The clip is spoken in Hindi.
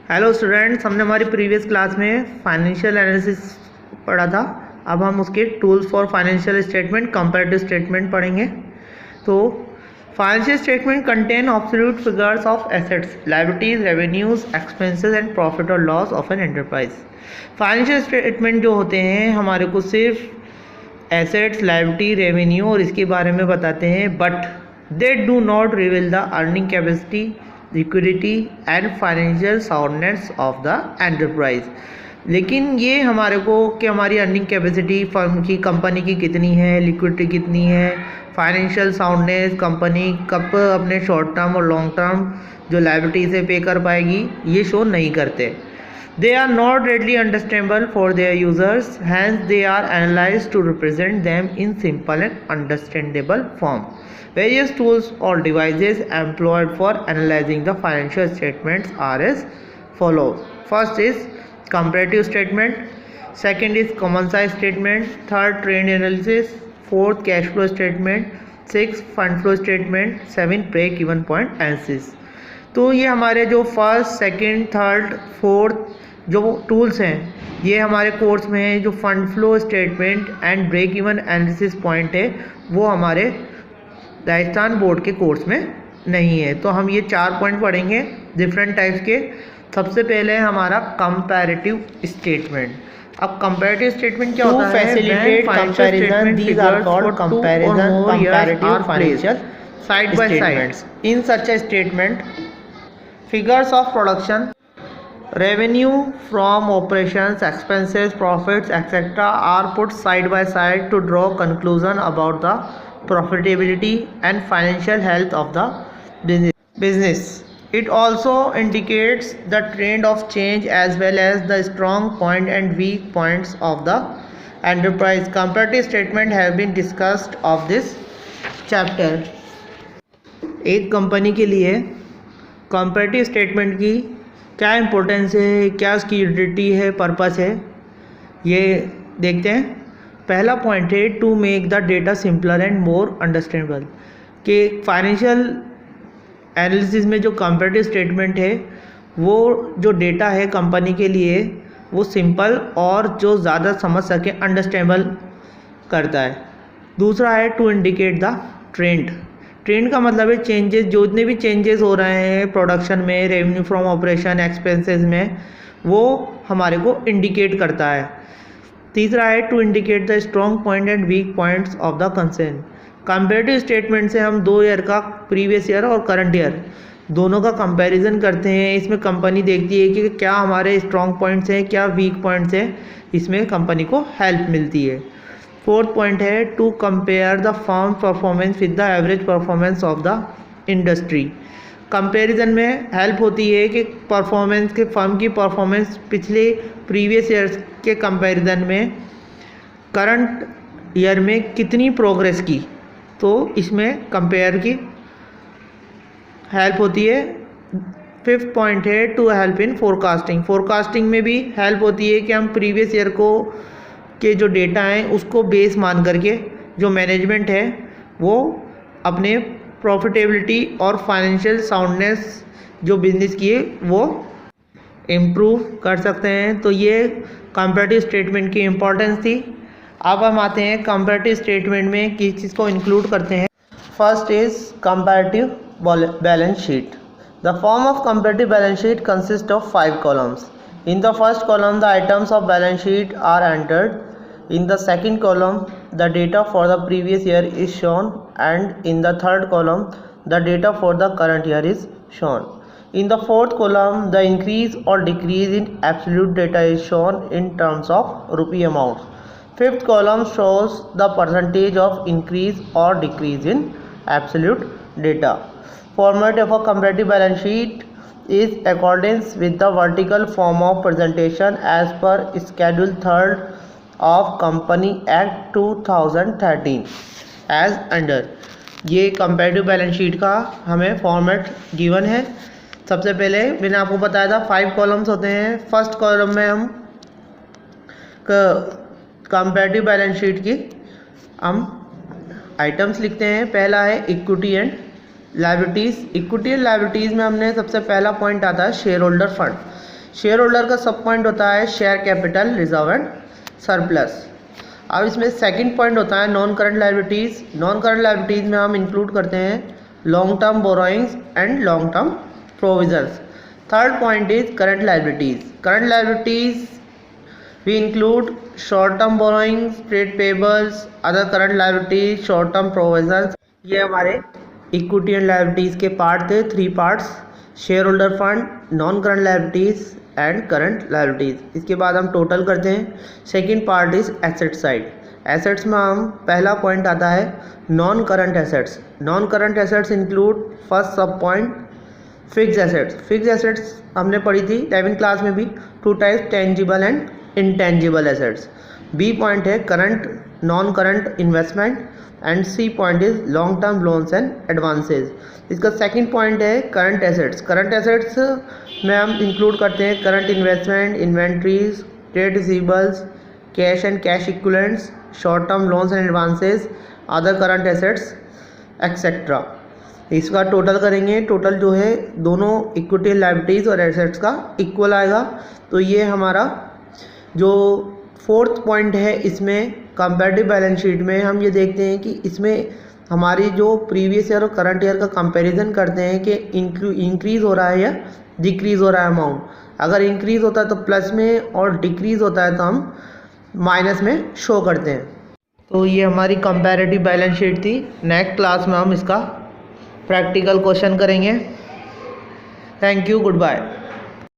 हेलो स्टूडेंट्स, हमने हमारी प्रीवियस क्लास में फाइनेंशियल एनालिसिस पढ़ा था। अब हम उसके tools for financial statement, comparative statement पढ़ेंगे। तो financial statement contain absolute figures of assets, liabilities, revenues, expenses and profit और loss of an enterprise. Financial statement जो होते हैं हमारे को सिर्फ एसेट्स, लायबिलिटी, रेवेन्यू और इसके बारे में बताते हैं, but they do not reveal the earning capacity, liquidity and financial soundness of the enterprise. लेकिन ये हमारे को कि हमारी अर्निंग कैपेसिटी फर्म की, कंपनी की कितनी है, लिक्विडिटी कितनी है, फाइनेंशियल साउंडनेस, कंपनी कब अपने शॉर्ट टर्म और लॉन्ग टर्म जो लायबिलिटी से पे कर पाएगी, ये शो नहीं करते। They are not readily understandable for their users, hence they are analyzed to represent them in simple and understandable form. Various tools or devices employed for analyzing the financial statements are as follows. First is comparative statement, second is common size statement, third trend analysis, fourth cash flow statement, sixth fund flow statement, seven break even point analysis. तो ये हमारे जो फर्स्ट, सेकंड, थर्ड, फोर्थ जो टूल्स हैं ये हमारे कोर्स में है। जो fund flow statement and break even analysis point है वो हमारे राजस्थान बोर्ड के कोर्स में नहीं है। तो हम ये 4 पॉइंट पढ़ेंगे डिफरेंट टाइप्स के। सबसे पहले हमारा कंपैरेटिव स्टेटमेंट। अब कंपैरेटिव स्टेटमेंट क्या होता है? Facilitate comparison, these are called comparison comparative financial side by side. In such a statement figures of production, revenue from operations, expenses, profits, etc. are put side by side to draw conclusion about the profitability and financial health of the business. It also indicates the trend of change as well as the strong point and weak points of the enterprise. Comparative statement have been discussed of this chapter. एक कंपनी के लिए कंपैरेटिव स्टेटमेंट की क्या इम्पोर्टेंस है, क्या उसकी यूटिलिटी है, पर्पस है, ये देखते हैं। पहला पॉइंट है to make the data simpler and more understandable. कि फाइनेंशियल एनालिसिस में जो कंपैरेटिव स्टेटमेंट है वो जो डेटा है कंपनी के लिए वो सिंपल और जो ज़्यादा समझ सके अंडरस्टैंडेबल करता है। दूसरा है to indicate the trend. Trend का मतलब है चेंजेस, जो जितने भी चेंजेस हो रहे हैं प्रोडक्शन में, रेवेन्यू फ्रॉम ऑपरेशन, एक्सपेंसेस में, वो हमारे को इंडिकेट करता है। तीसरा है to indicate the strong point and weak points of the concern. Comparative statement से हम 2 ईयर का, प्रीवियस ईयर और करंट ईयर दोनों का कंपैरिजन करते हैं। इसमें कंपनी देखती है कि क्या हमारे स्ट्रॉन्ग पॉइंट्स हैं, क्या वीक पॉइंट्स हैं, इसमें कंपनी को हेल्प मिलती है। फोर्थ पॉइंट है to compare the firm performance with the average performance of the industry. Comparison में हेल्प होती है कि परफॉर्मेंस के, फर्म की परफॉर्मेंस पिछले प्रीवियस ईयर्स के कंपैरिजन में करंट ईयर में कितनी प्रोग्रेस की, तो इसमें कंपेयर की हेल्प होती है। फिफ्थ पॉइंट है to help in forecasting. Forecasting में भी हेल्प होती है कि हम प्रीवियस ईयर को के जो डेटा हैं उसको बेस मान करके जो मैनेजमेंट है वो अपने प्रॉफिटेबिलिटी और फाइनेंशियल साउंडनेस जो बिजनेस की है वो इम्प्रूव कर सकते हैं। तो ये कंपैरेटिव स्टेटमेंट की इम्पोर्टेंस थी। अब हम आते हैं कंपैरेटिव स्टेटमेंट में किस चीज़ को इंक्लूड करते हैं। First is comparative balance sheet. The form of comparative balance sheet consist of 5 columns. In the first column, the items of balance sheet are entered. In the second column, the data for the previous year is shown, and in the third column, the data for the current year is shown. In the fourth column, the increase or decrease in absolute data is shown in terms of rupee amounts. Fifth column shows the percentage of increase or decrease in absolute data. Format of a comparative balance sheet is accordance with the vertical form of presentation as per Schedule 3rd of Company Act 2013 as under। ये कंपैरेटिव बैलेंस शीट का हमें फॉर्मेट गिवन है। सबसे पहले मैंने आपको बताया था 5 कॉलम्स होते हैं। फर्स्ट कॉलम में हम कंपैरेटिव बैलेंस शीट की हम आइटम्स लिखते हैं। पहला है equity and liabilities. Equity and liabilities में हमने सबसे पहला पॉइंट आता है share holder fund. Share holder का सब पॉइंट होता है share capital reserve and surplus. अब इसमें सेकंड पॉइंट होता है non current liabilities. Non current liabilities में हम इंक्लूड करते हैं long term borrowings and long term provisions. Third point is current liabilities. Current liabilities we include short term borrowings, trade payables, other current liabilities, short term provisions। ये हमारे इक्विटी एंड लायबिलिटीज़ के पार्ट थे, 3 parts, share holder fund, non current liabilities and current liabilities. इसके बाद हम टोटल करते हैं। Second part is asset side. Assets में हम पहला पॉइंट आता है non current assets. Non current assets include first sub point fix assets. Fix assets हमने पढ़ी थी 11th क्लास में भी, 2 types, tangible and intangible assets. B point है current non current investment and C point is long term loans and advances. इसका सेकंड पॉइंट है करंट एसेट्स। करंट एसेट्स में हम इंक्लूड करते हैं current investment, inventories, trade receivables, cash and cash equivalents, short term loans and advances, other current assets etcetera. इसका टोटल करेंगे, टोटल जो है दोनों इक्विटी लायबिलिटीज़ और एसेट्स का इक्वल आएगा। तो ये हमारा जो फोर्थ पॉइंट है, इसमें कंपैरेटिव बैलेंस शीट में हम ये देखते हैं कि इसमें हमारी जो प्रीवियस ईयर और करंट ईयर का कंपैरिजन करते हैं कि इंक्रीज़ हो रहा है या डिक्रीज़ हो रहा है अमाउंट। अगर इंक्रीज़ होता है तो प्लस में और डिक्रीज़ होता है तो हम माइनस में शो करते हैं। तो ये हमारी कंपैरेटिव बैलेंस शीट थी। नेक्स्ट क्लास में हम इसका प्रैक्टिकल क्वेश्चन करेंगे। Thank you, good bye.